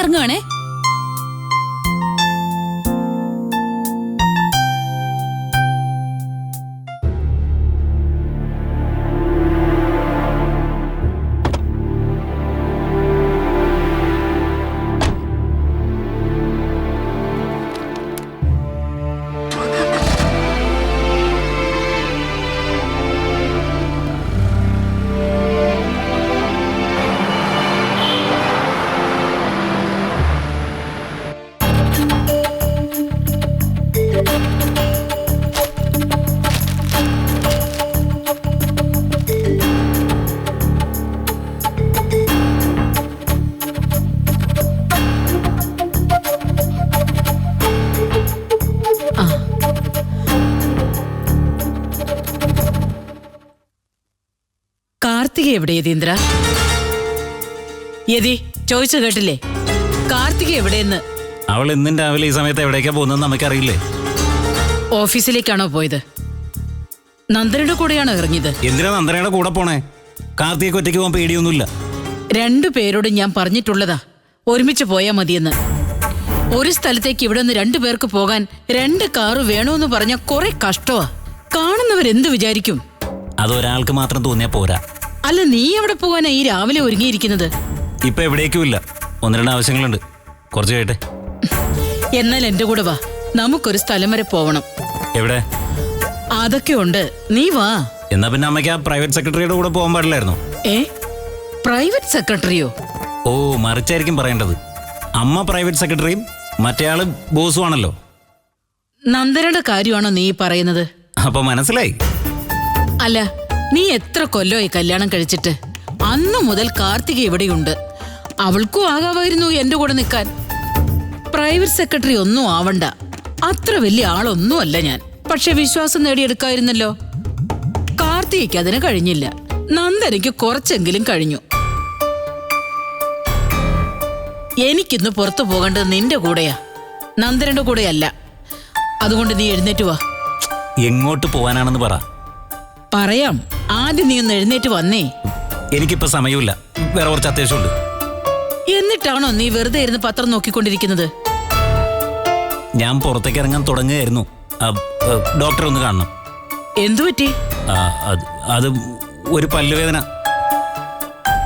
ഇറങ്ങുവാണേ. കാർത്തിക എവിടെ യതീന്ദ്ര? യതി ചോദിച്ചു കേട്ടില്ലേ? കാർത്തിക എവിടെയെന്ന്. അവൾ ഇന്നും രാവിലെ ഈ സമയത്ത് എവിടേക്കാ പോകുന്നത് നമുക്കറിയില്ലേ. ഓഫീസിലേക്കാണോ പോയത്? നന്ദനയുടെ കൂടെയാണോ ഇറങ്ങിയത്? എന്തിനാ നന്ദനയുടെ കൂടെ പോണേ? കാർത്തികയ്ക്ക് ഒറ്റയ്ക്ക് പോകാൻ പേടിയൊന്നുമില്ല. 2 പേരോട് ഞാൻ പറഞ്ഞിട്ടുള്ളതാ ഒരുമിച്ച് പോയാ മതിയെന്ന്. ഒരു സ്ഥലത്തേക്ക് ഇവിടെ നിന്ന് 2 പേർക്ക് പോകാൻ 2 കാറ് വേണോന്ന് പറഞ്ഞ കുറെ കഷ്ടമാ. കാണുന്നവരെന്ത് വിചാരിക്കും? അതൊരാൾക്ക് മാത്രം തോന്നിയാ പോരാ. അല്ല, നീ എവിടെ പോകാനാ ഈ രാവിലെ ഒരുങ്ങിയിരിക്കുന്നത്? ഇപ്പൊ എവിടേക്കും ഇല്ല, 1-2 ആവശ്യങ്ങളുണ്ട്. കുറച്ച് കേട്ടെ. എന്നാൽ എന്റെ കൂടെ വാ, നമുക്കൊരു സ്ഥലം വരെ പോവണം. എവിടെ? അതൊക്കെ ഉണ്ട്, നീ വാ. എന്നാ പിന്നെ അമ്മയ്ക്ക് ആ പ്രൈവറ്റ് സെക്രട്ടറിയുടെ കൂടെ പോകാൻ പാടില്ലായിരുന്നു? പ്രൈവറ്റ് സെക്രട്ടറിയോ? ഓ, മറിച്ചായിരിക്കും പറയേണ്ടത്. അമ്മ പ്രൈവറ്റ് സെക്രട്ടറിയും മറ്റേയാള് ബോസും ആണല്ലോ. നന്ദനയുടെ കാര്യമാണോ നീ പറയുന്നത്? അപ്പൊ മനസ്സിലായി. അല്ല, നീ എത്ര കൊല്ലമായി കല്യാണം കഴിച്ചിട്ട്? അന്നു മുതൽ കാർത്തിക ഇവിടെയുണ്ട്. അവൾക്കും ആകാമായിരുന്നു എന്റെ കൂടെ നിൽക്കാൻ. പ്രൈവറ്റ് സെക്രട്ടറി ഒന്നും ആവണ്ട, അത്ര വലിയ ആളൊന്നും അല്ല ഞാൻ. പക്ഷെ വിശ്വാസം നേടിയെടുക്കായിരുന്നല്ലോ. കാർത്തികയ്ക്ക് അതിന് കഴിഞ്ഞില്ല, നന്ദനയ്ക്ക് കുറച്ചെങ്കിലും കഴിഞ്ഞു. എനിക്കിന്ന് പുറത്തു പോകേണ്ടത് നിന്റെ കൂടെയാ, നന്ദനയുടെ കൂടെയല്ല. അതുകൊണ്ട് നീ എഴുന്നേറ്റ് വാ. എങ്ങോട്ട് പോവാനാണെന്ന് പറ. പറയാം, ആദ്യം നീ ഒന്ന് എഴുന്നേറ്റ് വന്നേ. എനിക്കിപ്പോ സമയമില്ല, വേറെ കുറച്ച് അത്യാവശ്യമുണ്ട്. എന്നിട്ടാണോ നീ വെറുതെ ഇരുന്ന് പത്രം നോക്കിക്കൊണ്ടിരിക്കുന്നത്? ഞാൻ പുറത്തേക്ക് ഇറങ്ങാൻ തുടങ്ങുകയായിരുന്നു. ഡോക്ടറെ ഒന്ന് കാണണം. എന്തു പറ്റി? അത് ഒരു പല്ലുവേദന.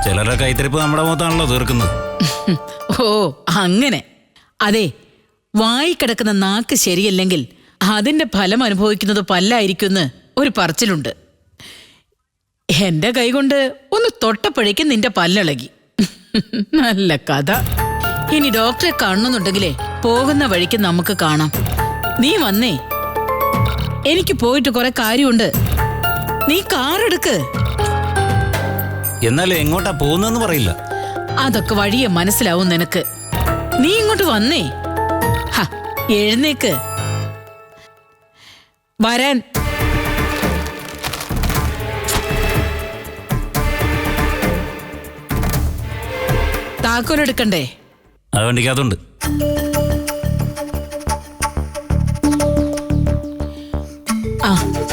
ചിലരുടെ കൈത്തിരിപ്പ് നമ്മുടെ മുഖത്താണല്ലോ തീർക്കുന്നത്. ഓ അങ്ങനെ. അതെ, വായി കിടക്കുന്ന നാക്ക് ശരിയല്ലെങ്കിൽ അതിന്റെ ഫലം അനുഭവിക്കുന്നത് പല്ലായിരിക്കുമെന്ന് ഒരു പറച്ചിലുണ്ട്. എന്റെ കൈകൊണ്ട് ഒന്ന് തൊട്ടപ്പോഴേക്കും നിന്റെ പല്ലിളകി. നല്ല കഥ. ഇനി ഡോക്ടറെ കാണണമെന്നുണ്ടെങ്കിലേ പോകുന്ന വഴിക്ക് നമുക്ക് കാണാം. നീ വന്നേ, എനിക്ക് പോയിട്ട് കുറെ കാര്യമുണ്ട്. നീ കാറെടുക്ക്. എന്നാലും എങ്ങോട്ടാ പോകുന്നതെന്ന് പറയില്ല. അതൊക്കെ വഴിയെ മനസ്സിലാവും നിനക്ക്. നീ ഇങ്ങോട്ട് വന്നേ. എഴുന്നേക്ക്. വരാൻ. താക്കോലെടുക്കണ്ടേ? അത് വണ്ടിക്കകത്തുണ്ട്.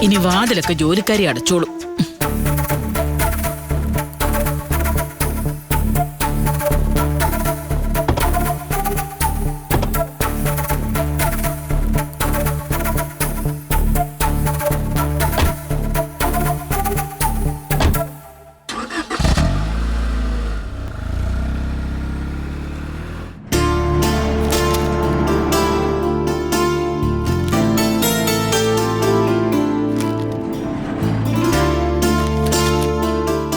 ഇനി വാതിലൊക്കെ ജോലിക്കാരി അടച്ചോളൂ.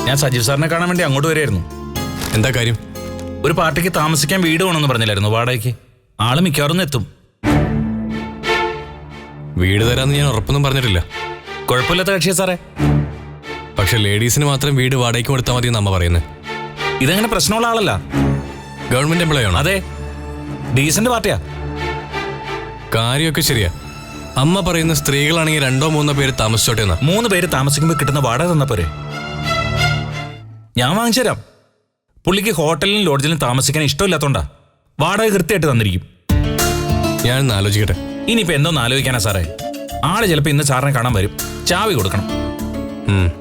ഞാൻ സജീവ് സാറിനെ കാണാൻ വേണ്ടി അങ്ങോട്ട് വരികയായിരുന്നു. എന്താ കാര്യം? ഒരു പാർട്ടിക്ക് താമസിക്കാൻ വീട് വേണമെന്ന് പറഞ്ഞില്ലായിരുന്നു വാടകയ്ക്ക്? ആള് മിക്കവാറും എത്തും. വീട് തരാമെന്ന് ഞാൻ ഉറപ്പൊന്നും പറഞ്ഞിട്ടില്ല. കുഴപ്പമില്ലാത്ത കക്ഷിയാ സാറേ. പക്ഷെ ലേഡീസിന് മാത്രം വീട് വാടകയ്ക്ക് കൊടുത്താൽ മതി നമ്മ പറയുന്നത്. ഇതങ്ങനെ പ്രശ്നമുള്ള ആളല്ല. ഗവൺമെന്റ് എംപ്ലോയി ആണ്. അതെ, ഡീസന്റ് പാർട്ടിയാ. കാര്യമൊക്കെ ശരിയാ. അമ്മ പറയുന്ന സ്ത്രീകളാണെങ്കിൽ 2-3 പേര് താമസിച്ചോട്ടെ എന്നാ. 3 പേര് താമസിക്കുമ്പോൾ കിട്ടുന്ന വാടക തന്നാ പോരെ? ഞാൻ വാങ്ങിച്ചു തരാം. പുള്ളിക്ക് ഹോട്ടലിലും ലോഡ്ജിലും താമസിക്കാൻ ഇഷ്ടമില്ലാത്തോണ്ടാ. വാടക കൃത്യമായിട്ട് തന്നിരിക്കും. ഞാനൊന്ന് ആലോചിക്കട്ടെ. ഇനിയിപ്പോ എന്തോന്ന് ആലോചിക്കാനാ സാറേ? ആള് ചിലപ്പോ ഇന്ന് സാറിനെ കാണാൻ വരും. ചാവി കൊടുക്കണം.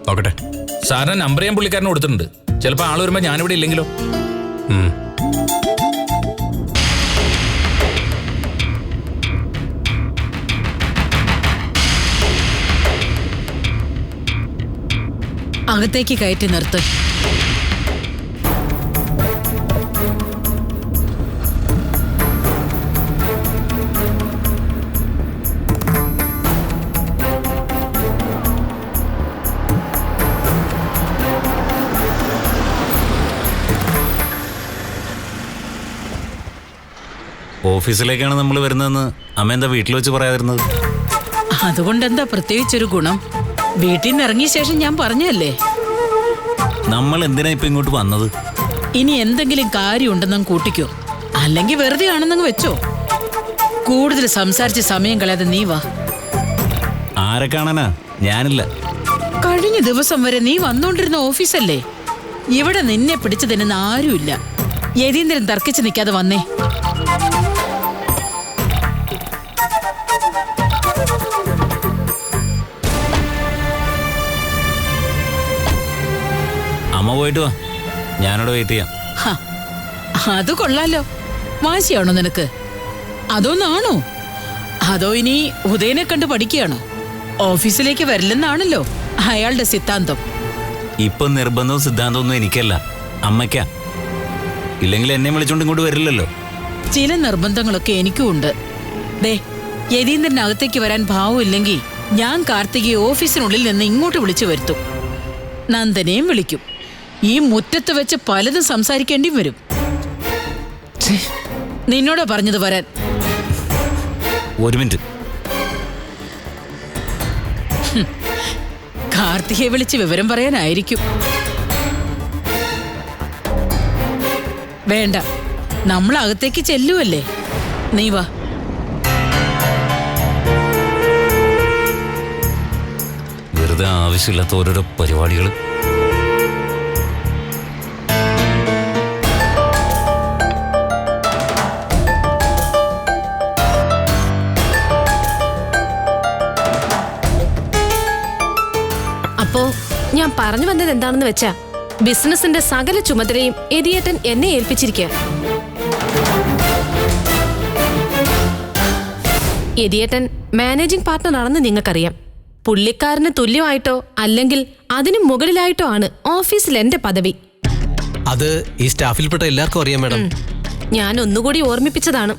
നോക്കട്ടെ. സാറിന് നമ്പർ ഞാൻ പുള്ളിക്കാരന് കൊടുത്തിട്ടുണ്ട്. ചിലപ്പോ ആള് വരുമ്പോ ഞാനിവിടെ ഇല്ലെങ്കിലോ? അകത്തേക്ക് കയറ്റി നിർത്ത്. ഓഫീസിലേക്കാണ് നമ്മൾ വരുന്നതെന്ന് അമ്മ എന്താ വീട്ടിൽ വെച്ച് പറയാതിരുന്നത്? അതുകൊണ്ട് എന്താ പ്രത്യേകിച്ചൊരു ഗുണം? വീട്ടിൽ നിന്ന് ഇറങ്ങിയ ശേഷം ഞാൻ പറഞ്ഞല്ലേ. നമ്മൾ എന്തിനാ ഇപ്പൊ ഇങ്ങോട്ട് വന്നത്? ഇനി എന്തെങ്കിലും കാര്യമുണ്ടെന്നും കൂട്ടിക്കോ, അല്ലെങ്കിൽ വെറുതെ ആണെന്നങ്ങ് വെച്ചോ. കൂടുതൽ സംസാരിച്ച് സമയം കളയാതെ നീ വാ. ആരെ കാണാനാ? ഞാനില്ല. കഴിഞ്ഞ ദിവസം വരെ നീ വന്നോണ്ടിരുന്ന ഓഫീസല്ലേ. ഇവിടെ നിന്നെ പിടിച്ചു തിന്നുന്ന ആരുമില്ല. യതീന്ദ്രൻ തർക്കിച്ച് നിൽക്കാതെ വന്നേ. അമ്മ പോയിട്ട് വാ, ഞാനിവിടെ വെയിറ്റ് ചെയ്യാം. അത് കൊള്ളാലോ. വാശിയാണോ നിനക്ക്? അതൊന്നാണോ? അതോ ഇനി ഉദയനെ കണ്ട് പഠിക്കുകയാണോ? ഓഫീസിലേക്ക് വരില്ലെന്നാണല്ലോ അയാളുടെ സിദ്ധാന്തം. ഇപ്പൊ നിർബന്ധവും സിദ്ധാന്തമൊന്നും എനിക്കല്ല, അമ്മയ്ക്കാ. ഇല്ലെങ്കിൽ എന്നെ വിളിച്ചോണ്ട് ഇങ്ങോട്ട് വരില്ലല്ലോ. ചില നിർബന്ധങ്ങളൊക്കെ എനിക്കും ഉണ്ട്. ദേ, യതീന്ദ്രനകത്തേക്ക് വരാൻ ഭാവമില്ലെങ്കിൽ ഞാൻ കാർത്തികയെ ഓഫീസിനുള്ളിൽ നിന്ന് ഇങ്ങോട്ട് വിളിച്ചു വരുത്തും. നന്ദനെയും വിളിക്കും. ഈ മുറ്റത്ത് വെച്ച് പലതും സംസാരിക്കേണ്ടി വരും. നിന്നോട് പറഞ്ഞത് വരാൻ. ഒരു മിനിറ്റ്. കാർത്തികയെ വിളിച്ച് വിവരം പറയാനായിരിക്കും. വേണ്ട, നമ്മൾ അകത്തേക്ക് ചെല്ലുവല്ലേ. നീ വാ. വെറുതെ ആവശ്യമില്ലാത്ത ഓരോരോ പരിപാടികൾ. അപ്പോ ഞാൻ പറഞ്ഞു വന്നത് എന്താണെന്ന് വെച്ചാ, ബിസിനസിന്റെ സകല ചുമതലയും എതിയേട്ടൻ എന്നെ ഏൽപ്പിച്ചിരിക്കുക. എതിയേട്ടൻ മാനേജിംഗ് പാർട്ണർ ആണെന്ന് നിങ്ങൾക്കറിയാം. പുള്ളിക്കാരന് തുല്യമായിട്ടോ അല്ലെങ്കിൽ അതിനു മുകളിലായിട്ടോ ആണ് ഓഫീസിൽ എന്റെ പദവി. അത് ഈ സ്റ്റാഫിൽപ്പെട്ട എല്ലാവർക്കും അറിയാം മാഡം. ഞാൻ ഒന്നുകൂടി ഓർമ്മിപ്പിച്ചതാണ്.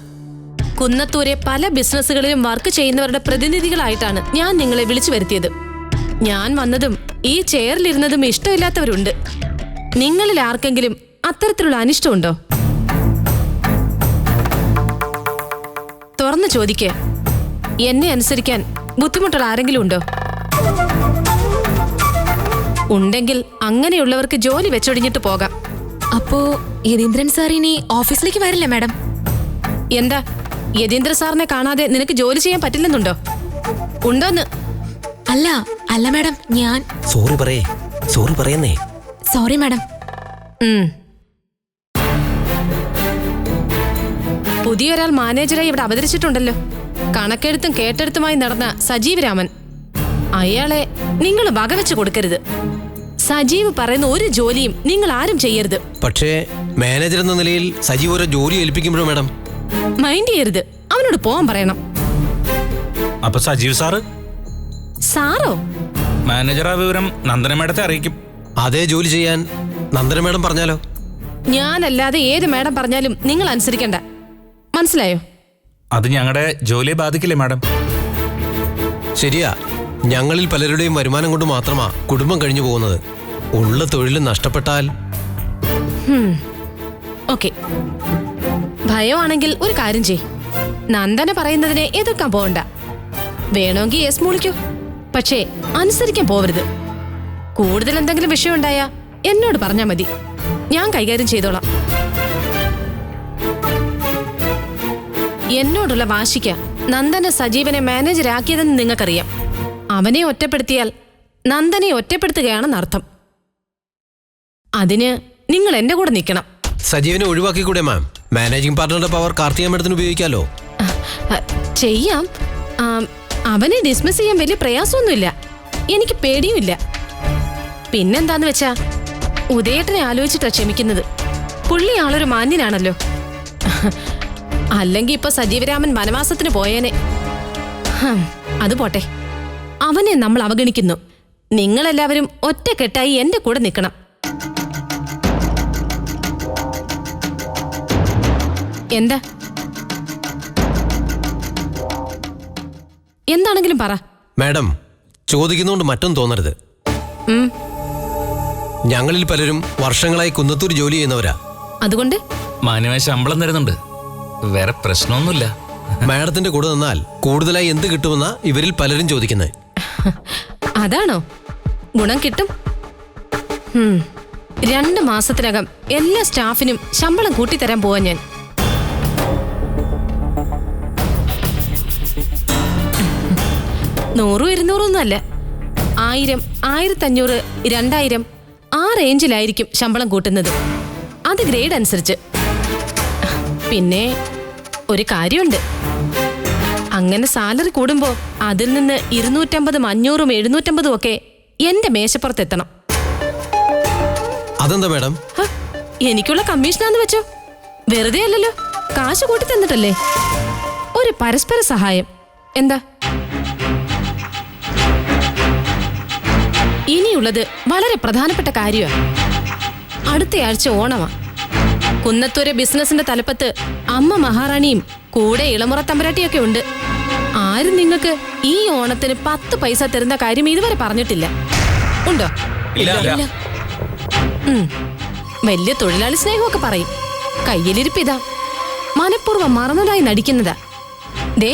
കുന്നത്തൂരെ പല ബിസിനസ്സുകളിലും വർക്ക് ചെയ്യുന്നവരുടെ പ്രതിനിധികളായിട്ടാണ് ഞാൻ നിങ്ങളെ വിളിച്ചു വരുത്തിയത്. ഞാൻ വന്നതും ഈ ചെയറിലിരുന്നതും ഇഷ്ടമില്ലാത്തവരുണ്ട്. നിങ്ങളിൽ ആർക്കെങ്കിലും അത്തരത്തിലുള്ള അനിഷ്ടമുണ്ടോ? തുറന്നു ചോദിക്കേ. എന്നെ അനുസരിക്കാൻ ബുദ്ധിമുട്ടുള്ള ആരെങ്കിലും ഉണ്ടോ? ഉണ്ടെങ്കിൽ അങ്ങനെയുള്ളവർക്ക് ജോലി വെച്ചൊടിഞ്ഞിട്ട് പോകാം. അപ്പോ യതീന്ദ്രൻ സാർ ഇനി ഓഫീസിലേക്ക് വരില്ലേ മാഡം? എന്താ, യതീന്ദ്ര സാറിനെ കാണാതെ നിനക്ക് ജോലി ചെയ്യാൻ പറ്റില്ലെന്നുണ്ടോ? ഉണ്ടോന്ന്? അല്ല അല്ല മാഡം, ഞാൻ സോറി പറയുന്നേ. Sorry madam. പുതിയൊരാൾ മാനേജറായി ഇവിടെ അവതരിച്ചിട്ടുണ്ടല്ലോ. കണക്കെഴുത്തും കേട്ടെഴുത്തുമായി നടന്ന സജീവ് രാമൻ. അയാളെ നിങ്ങൾ വകവെച്ച് കൊടുക്കരുത്. സജീവ് പറയുന്ന ഒരു ജോലിയും നിങ്ങൾ ആരും ചെയ്യരുത്. പക്ഷേ മാനേജർ എന്ന നിലയിൽ സജീവ് ഓരോ ജോലി ഏൽപ്പിക്കുമ്പോഴോ മാഡം മൈൻഡ് ചെയ്യരുത്. അവനോട് പോവാൻ പറയണം. അപ്പൊ സജീവ് സാറോ? മാനേജർ ആ വിവരം നന്ദന മേഡത്തെ അറിയിക്കും. അതേ ജോലി ചെയ്യാൻ നന്ദന മാഡം പറഞ്ഞാലോ? ഞാനല്ലാതെ ഏത് മാഡം പറഞ്ഞാലും നിങ്ങൾ അനുസരിക്കണ്ട. മനസ്സിലായോ? അത് ഞങ്ങളുടെ ജോലിയെ ബാധിക്കില്ലേ മാഡം? ശരിയാ, ഞങ്ങളിൽ പലരുടെയും വരുമാനം കൊണ്ട് മാത്രമാ കുടുംബം കഴിഞ്ഞു പോകുന്നത്. ഉള്ള തൊഴിൽ നഷ്ടപ്പെട്ടാൽ ഓക്കെ. ഭയമാണെങ്കിൽ ഒരു കാര്യം ചെയ്. നന്ദന പറയുന്നതിനെ എതിർക്കാൻ പോകണ്ട. വേണമെങ്കിൽ യെസ് മൂളിക്കോ. പക്ഷേ അനുസരിക്കാൻ പോവരുത്. കൂടുതൽ എന്തെങ്കിലും വിഷയം ഉണ്ടായാ എന്നോട് പറഞ്ഞാൽ മതി. ഞാൻ കൈകാര്യം ചെയ്തോളാം. എന്നോടുള്ള വാശിക്ക നന്ദന സജീവനെ മാനേജരാക്കിയതെന്ന് നിങ്ങൾക്കറിയാം. അവനെ ഒറ്റപ്പെടുത്തിയാൽ നന്ദനെ ഒറ്റപ്പെടുത്തുകയാണെന്നർത്ഥം. അതിന് നിങ്ങൾ എന്റെ കൂടെ നിൽക്കണം. സജീവനെ ഒഴിവാക്കിക്കൂടെ മാം? മാനേജിംഗ് പാർട്ണറുടെ പവർ കാർത്തിക മാഡത്തിന് ഉപയോഗിക്കാലോ. ചെയ്യാം. അവനെ ഡിസ്മിസ് ചെയ്യാൻ വലിയ പ്രയാസമൊന്നുമില്ല. എനിക്ക് പേടിയുമില്ല. പിന്നെന്താന്ന് വെച്ചാ, ഉദയേട്ടനെ ആലോചിച്ചിട്ടാ ക്ഷമിക്കുന്നത്. പുള്ളി ആളൊരു മാന്യനാണല്ലോ. അല്ലെങ്കിൽ ഇപ്പൊ സജീവരാമൻ വനവാസത്തിന് പോയേനെ. അത് പോട്ടെ, അവനെ നമ്മൾ അവഗണിക്കുന്നു. നിങ്ങളെല്ലാവരും ഒറ്റക്കെട്ടായി എന്റെ കൂടെ നിൽക്കണം. എന്താ? എന്താണെങ്കിലും പറ. മാഡം, ചോദിക്കുന്നതുകൊണ്ട് മറ്റൊന്നും തോന്നരുത്. ഞങ്ങളിൽ പലരും വർഷങ്ങളായി കുന്നത്തൂർ ജോലി ചെയ്യുന്നവരാ. അതുകൊണ്ട് മാന്യമായ ശമ്പളം തരുന്നുണ്ട്, വേറെ പ്രശ്നമൊന്നുമില്ല. മാഡത്തിന്റെ കൂടെ നിന്നാൽ കൂടുതലായി എന്ത് കിട്ടുമെന്നാ ഇവരിൽ പലരും ചോദിക്കുന്നത്. അതാണോ? ഗുണം കിട്ടും. 2 മാസത്തിനകം എല്ലാ സ്റ്റാഫിനും ശമ്പളം കൂട്ടിത്തരാൻ പോവാ ഞാൻ. നൂറും 200 അല്ല, 1000, 1500, 2000 ആ റേഞ്ചിലായിരിക്കും ശമ്പളം കൂട്ടുന്നത്. അത് ഗ്രേഡ് അനുസരിച്ച്. പിന്നെ ഒരു കാര്യമുണ്ട്, അങ്ങനെ സാലറി കൂടുമ്പോ അതിൽ നിന്ന് 250, 500, 750 ഒക്കെ എന്റെ മേശപ്പുറത്തെത്തണം. അതെന്താ മാഡം? എനിക്കുള്ള കമ്മീഷനാന്ന് വെച്ചോ, വെറുതെ അല്ലല്ലോ, കാശ് കൂട്ടി തന്നിട്ടല്ലേ. ഒരു പരസ്പര സഹായം. എന്താ? ഇനിയുള്ളത് വളരെ പ്രധാനപ്പെട്ട കാര്യമാണ്. അടുത്തയാഴ്ച ഓണമാ. കുന്നത്തൂരെ ബിസിനസിന്റെ തലപ്പത്ത് അമ്മ മഹാറാണിയും കൂടെ ഇളമുറ തമ്പരാട്ടിയൊക്കെ ഉണ്ട്. ആരും നിങ്ങൾക്ക് ഈ ഓണത്തിന് 10 പൈസ തരുന്ന കാര്യം ഇതുവരെ പറഞ്ഞിട്ടില്ല. ഉണ്ടോ? വലിയ തൊഴിലാളി സ്നേഹമൊക്കെ പറയും. കയ്യിലിരിപ്പിതാ. മനഃപൂർവ്വം മറന്നതായി നടിക്കുന്നതാ. ദേ,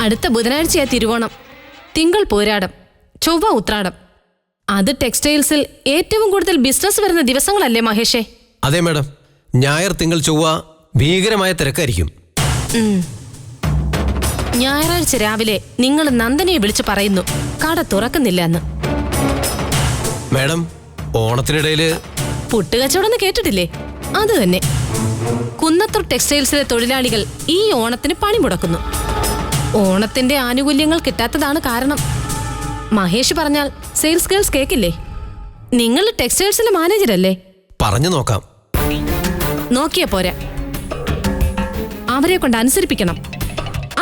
അടുത്ത ബുധനാഴ്ചയാ തിരുവോണം, തിങ്കൾ പോരാടം, ചൊവ്വ ഉത്രാടം. അത് ടെക്സ്റ്റൈൽസിൽ ഏറ്റവും കൂടുതൽ ബിസിനസ് വരുന്ന ദിവസങ്ങളല്ലേ മഹേഷേ? അതെ മാഡം, ഞായർ, തിങ്കൾ, ചൊവ്വ ഭീകരമായ തിരക്കായിരിക്കും. ഞായറാഴ്ച രാവിലെ നിങ്ങൾ നന്ദനയെ വിളിച്ചു പറയുന്നു കട തുറക്കുന്നില്ല എന്ന്. മാഡം, ഓണത്തിനിടയില് പുട്ടുകച്ചവടം കേട്ടിട്ടില്ലേ? അത് തന്നെ. കുന്നത്തൂർ ടെക്സ്റ്റൈൽസിലെ തൊഴിലാളികൾ ഈ ഓണത്തിന് പണി മുടക്കുന്നു. ഓണത്തിന്റെ ആനുകൂല്യങ്ങൾ കിട്ടാത്തതാണ് കാരണം. മഹേഷ് പറഞ്ഞാൽ സെയിൽസ് ഗേൾസ് കേക്കില്ലേ? നിങ്ങൾ ടെക്സ്റ്റൈൽസിലെ മാനേജരല്ലേ? പറഞ്ഞു നോക്കാം. നോക്കിയാ പോരാ, അവരെ കൊണ്ട് അനുസരിപ്പിക്കണം.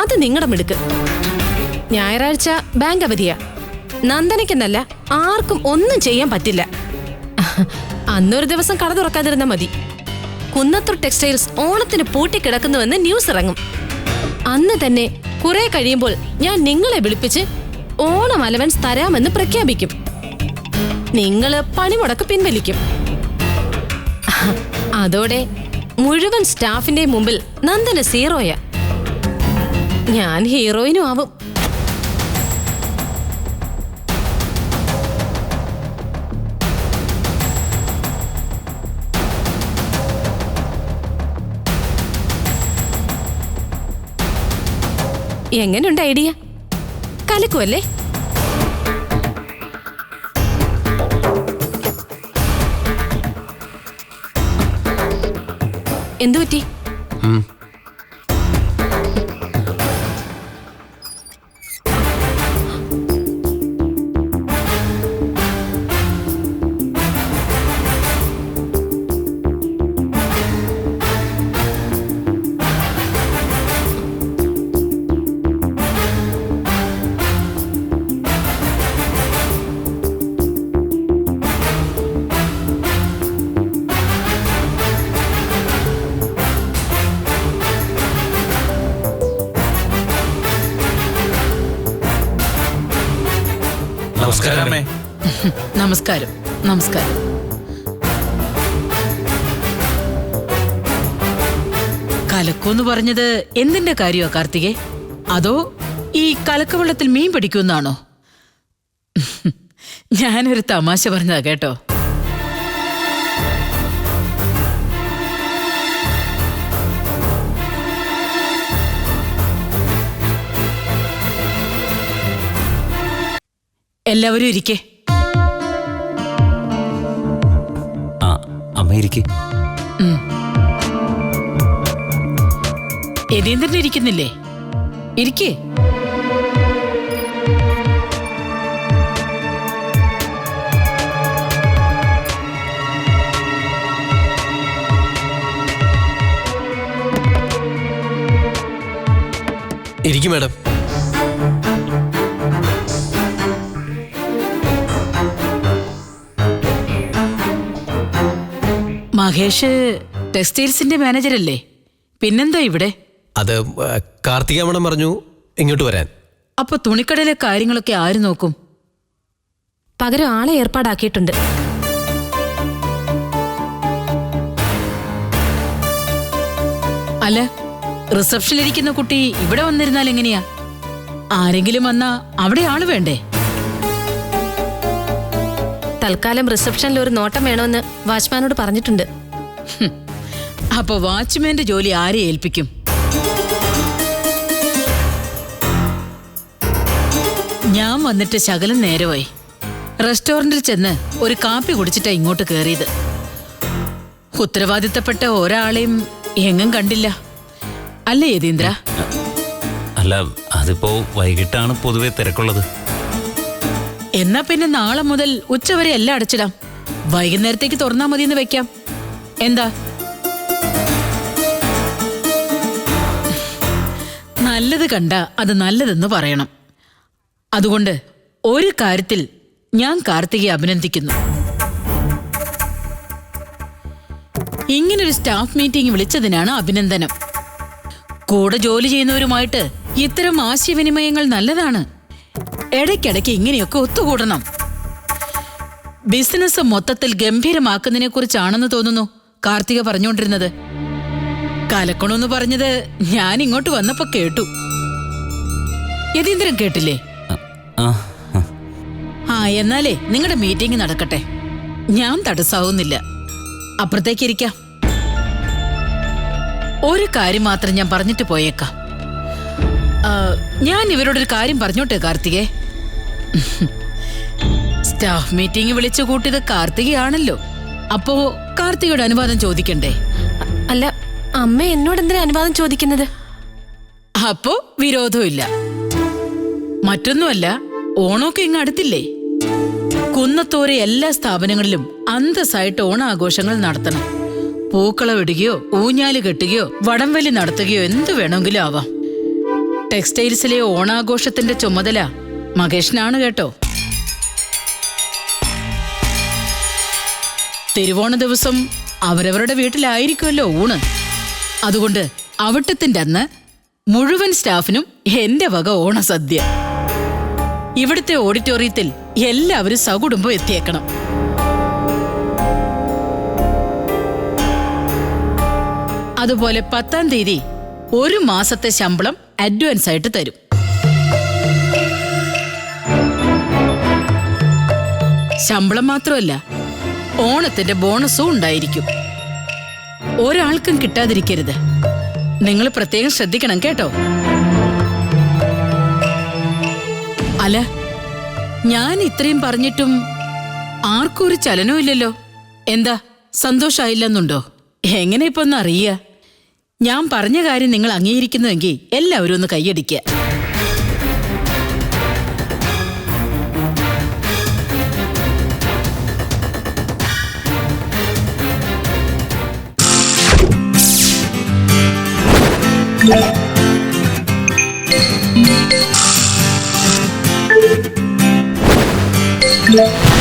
അത് നിങ്ങളുടെ മിടുക്ക്. ഞായറാഴ്ച ബാങ്ക് അവധിയാ. നന്ദനയ്ക്കെന്നല്ല, ആർക്കും ഒന്നും ചെയ്യാൻ പറ്റില്ല. അന്നൊരു ദിവസം കട തുറക്കാതിരുന്ന മതി. കുന്നത്തൂർ ടെക്സ്റ്റൈൽസ് ഓണത്തിന് പൂട്ടിക്കിടക്കുന്നുവെന്ന് ന്യൂസ് ഇറങ്ങും. അന്ന് തന്നെ കുറെ കഴിയുമ്പോൾ ഞാൻ നിങ്ങളെ വിളിപ്പിച്ച് ഓണം അലവൻസ് തരാമെന്ന് പ്രഖ്യാപിക്കും. നിങ്ങള് പണിമുടക്ക് പിൻവലിക്കും. അതോടെ മുഴുവൻ സ്റ്റാഫിന്റെ മുമ്പിൽ നന്ദന സീറോയാ. ഞാൻ ഹീറോയിനും ആവും. എങ്ങനെയുണ്ട് ഐഡിയ? കലക്കുമല്ലേ? എന്തു പറ്റി? നമസ്കാരമേ. നമസ്കാരം. നമസ്കാരം. കലക്കൂന്ന് പറഞ്ഞത് എന്തിന്റെ കാര്യമാ കാർത്തികേ? അതോ ഈ കലക്കവെള്ളത്തിൽ മീൻ പിടിക്കുന്നാണോ? ഞാനൊരു തമാശ പറഞ്ഞതാ കേട്ടോ. എല്ലാവരും ഇരിക്കേ. ആ, അമ്മ ഇരിക്കേ. യതീന്ദ്രൻ ഇരിക്കുന്നില്ലേ? ഇരിക്കേ. ഇരിക്കും മാഡം. മഹേഷ് ടെക്സ്റ്റൈൽസിന്റെ മാനേജരല്ലേ? പിന്നെന്താ ഇവിടെ? അത് കാർത്തികാമണം പറഞ്ഞു ഇങ്ങോട്ട് വരാൻ. അപ്പൊ തുണിക്കടയിലെ കാര്യങ്ങളൊക്കെ ആര് നോക്കും? പകരം ആളെ ഏർപ്പാടാക്കിയിട്ടുണ്ട്. അല്ല, റിസപ്ഷനിലിരിക്കുന്ന കുട്ടി ഇവിടെ വന്നിരുന്നാൽ എങ്ങനെയാ? ആരെങ്കിലും വന്നാ അവിടെ ആള് വേണ്ടേ? തൽക്കാലം റിസപ്ഷനിൽ ഒരു നോട്ടം വേണമെന്ന് വാച്ച്മാനോട് പറഞ്ഞിട്ടുണ്ട്. അപ്പൊ വാച്ച്മാന്റെ ജോലി ആരെ ഏൽപ്പിക്കും? ഞാൻ വന്നിട്ട് ശകലം നേരമായി. റെസ്റ്റോറന്റിൽ ചെന്ന് ഒരു കാപ്പി കുടിച്ചിട്ടാ ഇങ്ങോട്ട് കയറിയത്. ഉത്തരവാദിത്തപ്പെട്ട ഒരാളെയും എങ്ങും കണ്ടില്ല. അല്ലേ യതീന്ദ്ര? അല്ല, അതിപ്പോ വൈകിട്ടാണ് പൊതുവെ തിരക്കുള്ളത്. എന്നാ പിന്നെ നാളെ മുതൽ ഉച്ചവരെ എല്ലാം അടച്ചിടാം. വൈകുന്നേരത്തേക്ക് തുറന്നാ മതിയെന്ന് വെക്കാം. എന്താ? നല്ലത് കണ്ട അത് നല്ലതെന്ന് പറയണം. അതുകൊണ്ട് ഒരു കാര്യത്തിൽ ഞാൻ കാർത്തികയെ അഭിനന്ദിക്കുന്നു. ഇങ്ങനൊരു സ്റ്റാഫ് മീറ്റിംഗ് വിളിച്ചതിനാണ് അഭിനന്ദനം. കൂടെ ജോലി ചെയ്യുന്നവരുമായിട്ട് ഇത്തരം ആശയവിനിമയങ്ങൾ നല്ലതാണ്. ഇടയ്ക്കിടയ്ക്ക് ഇങ്ങനെയൊക്കെ ഒത്തുകൂടണം. ബിസിനസ് മൊത്തത്തിൽ ഗംഭീരമാക്കുന്നതിനെ കുറിച്ചാണെന്ന് തോന്നുന്നു കാർത്തിക പറഞ്ഞുകൊണ്ടിരുന്നത്. കലക്കണമെന്ന് പറഞ്ഞത് ഞാൻ ഇങ്ങോട്ട് വന്നപ്പോ കേട്ടു. യതീന്ദ്രൻ കേട്ടില്ലേ? എന്നാലേ നിങ്ങളുടെ മീറ്റിംഗ് നടക്കട്ടെ. ഞാൻ തടസ്സാവുന്നില്ല. അപ്പുറത്തേക്കിരിക്കാം. ഒരു കാര്യം മാത്രം ഞാൻ പറഞ്ഞിട്ട് പോയേക്കാം. ഞാൻ ഇവരോടൊരു കാര്യം പറഞ്ഞോട്ടെ കാർത്തികേ? സ്റ്റാഫ് മീറ്റിംഗ് വിളിച്ചു കൂട്ടിയത് കാർത്തികയാണല്ലോ. അപ്പോ കാർത്തികയുടെ അനുവാദം ചോദിക്കണ്ടേ? അല്ല, അമ്മ എന്നോട് എന്തിനാ അനുവാദം ചോദിക്കുന്നത്? അപ്പോ വിരോധമില്ല. മറ്റൊന്നുമല്ല, ഓണമൊക്കെ ഇങ്ങ് അടുത്തില്ലേ? കുന്നത്തോരെ എല്ലാ സ്ഥാപനങ്ങളിലും അന്തസ്സായിട്ട് ഓണാഘോഷങ്ങൾ നടത്തണം. പൂക്കളം ഇടുകയോ ഊഞ്ഞാല് കെട്ടുകയോ വടംവലി നടത്തുകയോ എന്തു വേണമെങ്കിലും ആവാം. ടെക്സ്റ്റൈൽസിലെ ഓണാഘോഷത്തിന്റെ ചുമതല മഹേഷിനാണ് കേട്ടോ. തിരുവോണ ദിവസം അവരവരുടെ വീട്ടിലായിരിക്കുമല്ലോ ഊണ്. അതുകൊണ്ട് അവിട്ടത്തിന്റെ അന്ന് മുഴുവൻ സ്റ്റാഫിനും എന്റെ വക ഓണസദ്യ. ഇവിടുത്തെ ഓഡിറ്റോറിയത്തിൽ എല്ലാവരും സകുടുംബം എത്തിയേക്കണം. അതുപോലെ 10-ാം തീയതി 1 മാസത്തെ ശമ്പളം അഡ്വാൻസ് ആയിട്ട് തരും. ശമ്പളം മാത്രമല്ല, ഓണത്തിന്റെ ബോണസും ഉണ്ടായിരിക്കും. ഒരാൾക്കും കിട്ടാതിരിക്കരുത്. നിങ്ങൾ പ്രത്യേകം ശ്രദ്ധിക്കണം കേട്ടോ. അല്ല, ഞാൻ ഇത്രയും പറഞ്ഞിട്ടും ആർക്കും ഒരു ചലനവും ഇല്ലല്ലോ. എന്താ, സന്തോഷായില്ലെന്നുണ്ടോ? എങ്ങനെ ഇപ്പൊ ഒന്ന് അറിയുക? ഞാൻ പറഞ്ഞ കാര്യം നിങ്ങൾ അംഗീകരിക്കുന്നുവെങ്കിൽ എല്ലാവരും ഒന്ന് കൈയടിക്കുക. Yeah.